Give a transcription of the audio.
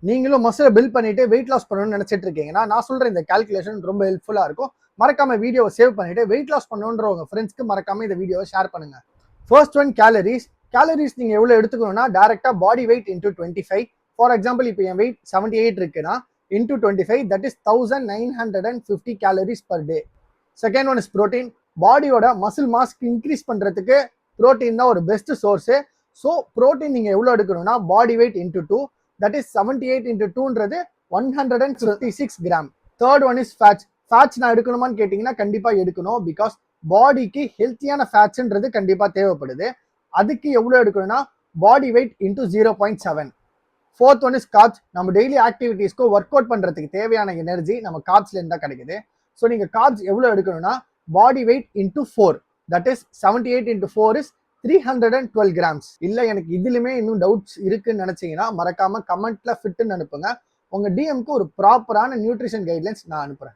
நீங்களும் மசிலை பில்ட் பண்ணிட்டு weight loss பண்ணணும்னு நினைச்சிட்டு இருக்கீங்கன்னா நான் சொல்ற இந்த கால்குலேஷன் ரொம்ப ஹெல்ப்ஃபுல்லா இருக்கும். மறக்காம வீடியோவை சேவ் பண்ணிட்டு வெயிட் லாஸ் பண்ணணுன்ற உங்க ஃப்ரெண்ட்ஸ்க்கு மறக்காம இந்த வீடியோவை ஷேர் பண்ணுங்க. First one calories. கேலரிஸ் நீங்க எவ்வளவு எடுத்துக்கணும்னா டைரக்டா body weight into 25. For example இப்போ என் வெயிட் 78 இருக்குன்னா into 25 that is 1950 calories per day. Second one is protein. பாடியோட மசில் மாஸ்க்கு இன்க்ரீஸ் பண்றதுக்கு ப்ரோட்டீன் தான் ஒரு பெஸ்ட் சோர்ஸ். ஸோ ப்ரோட்டீன் நீங்க எவ்வளவு எடுக்கணும்னா body weight into 2 that is 78 into 2ன்றது 156 gram. Third one is fats. Fats நான் எடுக்கணுமான்னு கேட்டிங்கன்னா கண்டிப்பா எடுக்கணும். பிகாஸ் பாடிக்கு ஹெல்த்தியான ஃபேட்ஸ்ன்றது கண்டிப்பா தேவைப்படுது. அதுக்கு எவ்வளோ எடுக்கணும்னா body weight into 0.7. Fourth one is corps. நம்ம டெய்லி ஆக்டிவிட்டீஸ்க்கு ஒர்க் அவுட் பண்றதுக்கு தேவையான எனர்ஜி நம்ம கார்ப்ஸ்ல இருந்தா கிடைக்குது. ஸோ நீங்க கார்ப்ஸ் எவ்வளோ எடுக்கணும்னா body weight into 4 that is 78 into 4 is 312 grams. இல்ல எனக்கு இதுலயுமே இன்னும் டவுட்ஸ் இருக்குன்னு நினைச்சீங்கன்னா மறக்காம கமெண்ட்ல ஃபிட்னு அனுப்புங்க. உங்க டிஎம்க்கு ஒரு ப்ராப்பரான நியூட்ரிஷன் கைட்லைன்ஸ் நான் அனுப்புறேன்.